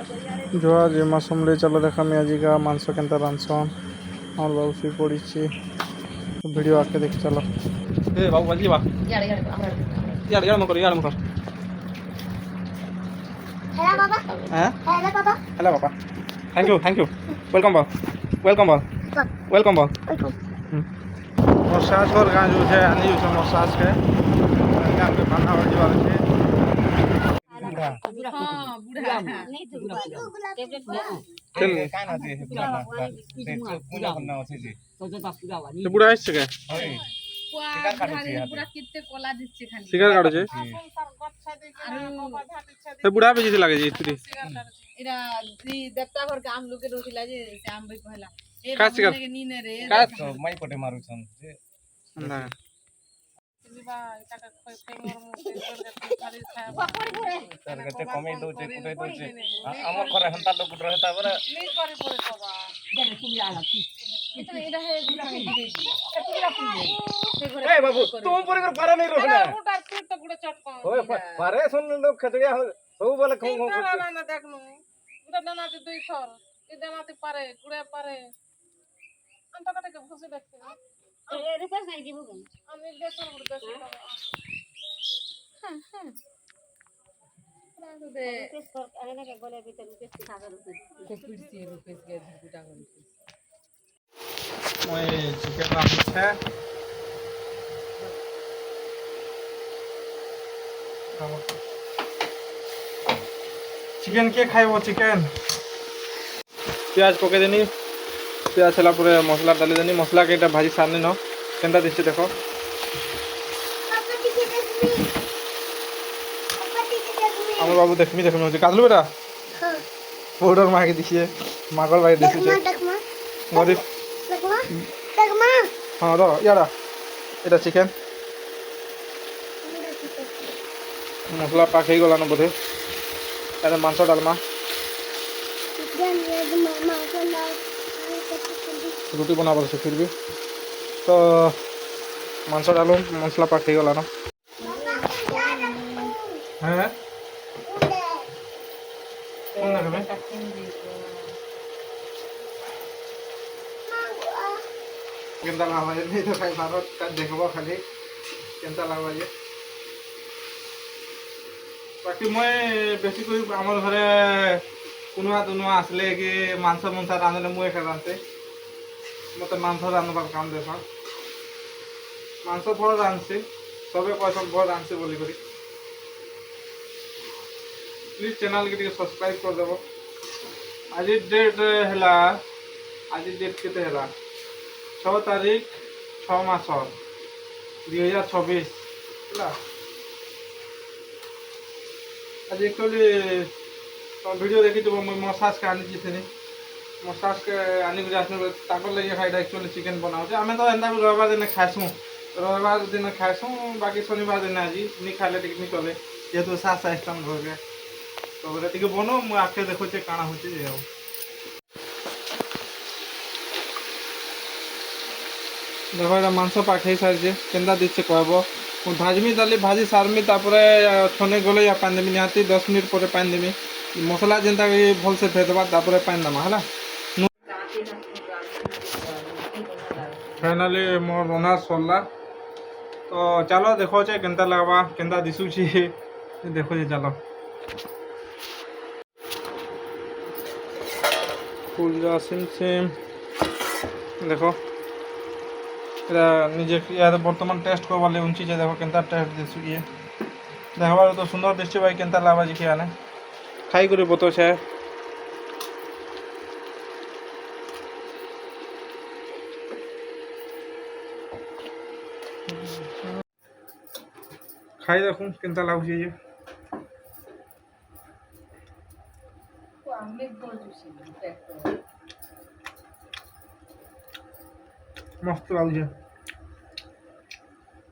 जुआ जे मौसम ले चलो देखा मैं आज का मांस केनता रांधसन और बाबू शुई पड़ी वीडियो आके देख चलो ए बाबू बाजी बा यार मकर हेलो बाबा हैं हेलो पापा thank you welcome ball massage और गाँ जो है आनी जो मसाज के गाँ के खाना और जो वाले हां बुढ़ा नहीं तो चल काय ना ते पूजा करना আছে যে तो बुढ़ा আসছে কে পুরা কিতে কলা দিচ্ছে খালি সিগার কাটছে তো বুढ़ा पे जैसे लागे जी स्त्री এরা দেবতা ঘর কাম লোকে রহিলা যে শ্যাম ভাই কহলা এ का सिगार বাবুকে নিনে রে का તો માઈ પટે મારું છન જે ना તાર કતે કમે દઉચે કુટે દઉચે আমার ঘরে হন্তা লোক রহতা বলে नहीं करे पड़े बाबा এটা হে গুলা ए बाबू तुम पर कर पारे नहीं रोकना মোটা তুই তো পুরো চটকা ओए पारे सुन लोग खतड़िया सब बोले खो खो না না দেখনো এটা দানাতে দুই থর এই দানাতে পারে কুড়ে পারে আনটা কাটাকে বসে দেখতে ए रुपस नहीं দিব কেন আমি দেখার বড় দেখ হ্যাঁ দে रुपस कर अरे ना के बोले भी तो रुपस की खाकर रुपस কপিড়ছি রুপেস গে গুটা গন मैं चिकन रांधছে चिकन के खाइबो चिकन प्याज पके देनी प्याज छला पूरे मसला डाली देनी मसला के एटा भाजी सारनी न केनता दिसছে देखो আমার বাবু দেখমি হচ্ছে কাটলু বেটা পাউডার মাকে দিছে মাগর ভাই দিছে গরিব হ্যাঁ র ইয়ারা এটা চিকেন মশলা পাক হয়ে গেল না বোধে এটা মাংস ডালমা রুটি বনাবার আছে ফিরবি তো মাংস ডালুম মশলা পাক হয়ে গেল না হ্যাঁ কোন দেখাবে কেনতা লাগাই নেই তো খাই ভারত দেখব খালি কেনতা লাগাই বাকি মই বেশি করে আমার ঘরে কোনোবা দুনোবা আসলে কি মাংস রাঁধলে মই একা রাঁধতে মতো মাংস রাঁধবার কাম দেখ মাংস বড় রাঁধছি সবে কয়সন বড় রাঁধছি বলি করি প্লিজ চ্যানেল কে টিকে সবসক্রাইব করে দেব আজি ডেট হেলা আজি ডেট কেতে হেলা 6 তারিখ 6 মাস 2024 ହେଲା आज एक्चुअली वीडियो देखी तो मसाज के आनी थी मसाज के आनी तापर लगे खाईटा एक्चुअली चिकेन बनाओ आम तो एंता रविवार दिन खाएसू रविवार दिन खाएसू बाकी शनिवार दिन आज नहीं खाले टिके नहीं चले जेहेतु सास आइसम घर के तो टे बनो मुझे आखे देखुचे काଣା होचे देखो ये मांस पाखे सारी केन्दा दीचे कहब भाजमी डाली भाजी सारमी तापरे छने गले या पानी देमी निहाती 10 मिनट पर पानी देमी मसला जेनता भल से भेदबा तापरे पानी देमा है फाइनाली मोर रना सरला तो चलो देखो चे केनता लगवा केनता दिसुची देखो जे चलो फुल जा सिम देखो এটা নিজে ইয়াতে বর্তমান টেস্ট করবার লাগে উঞ্চি যে দেখো কেনতা টেস্ট দিছু ইয়ে দেখবার তো সুন্দর দিচ্ছে ভাই কেনতা লাভাজি কি আনে খাই করে বতছে খাই দেখুন কেনতা লাগুছে যে मस्त लागे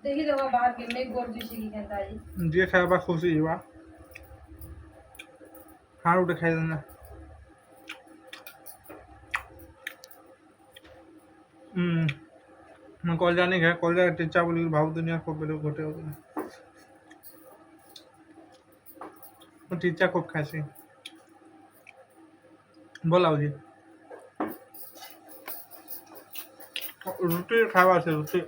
देखी देवा बाहर के में गोर जूसी की कहता है जे खाबा खुशी बा हार उठे खाई देना मैं कॉल जाने गया कॉल जा टीचा बोली भाव दुनिया को बेलो घटे होते टीचा खूब खासी ଭଲ ଲାଗୁଛି ରୁଟି ଖାଇବା ଅଛି ରୁଟି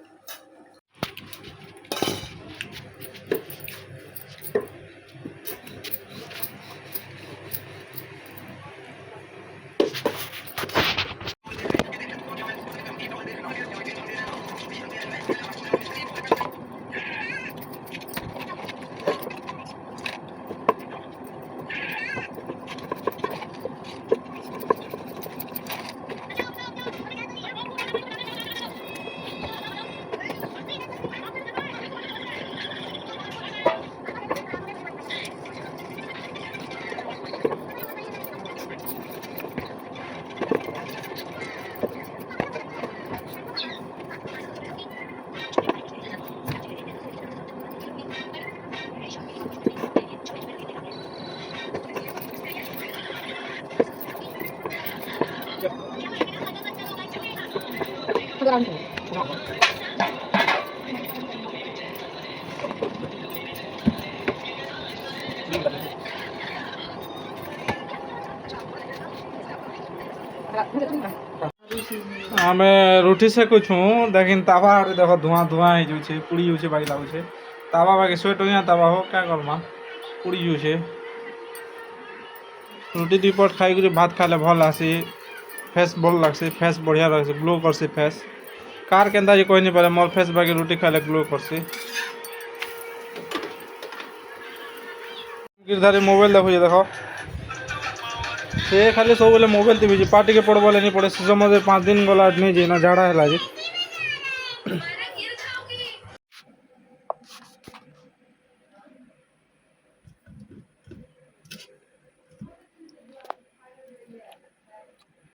ଆମେ ରୁଟି ସେକୁଛୁ ଦେଖିନ୍ ତାवा ଆଡ଼େ ଦେଖ ଧୂଆଁ ଧୂଆଁ ହେଇଯାଉଛେ ପୁଡ଼ି ଯାଉଛେ ବାଗି ଲାଗୁଛେ ତାवा ବାକି ଶହେ ଟଙ୍କିଆ ତାवा ହୋ କାଁ କର୍ମା ପୁଡ଼ି ଯାଉଛେ ରୁଟି ଦୁଇ ପଟ ଖାଇକରି ଭାତ ଖାଇଲେ ଭଲ୍ ଲାଗ୍ସି ଫେସ୍ ଭଲ୍ ଲାଗ୍ସି ଫେସ୍ ବଢ଼ିଆ ଲାଗ୍ସି ଗ୍ଲୋ କର୍ସି ଫେସ୍ କାର୍ କେନ୍ତା ଯେ କହିନି ପାରେ ମୋର୍ ଫେସ୍ ବାକି ରୁଟି ଖାଇଲେ ଗ୍ଲୋ କର୍ସି गिरधारी मोबाइल देखुचे देख से खाली सब बेले मोबाइल टीवी पार्टी के पड़बले नहीं पड़े से समझे 5 दिन गला नहीं जे ना झाड़ा है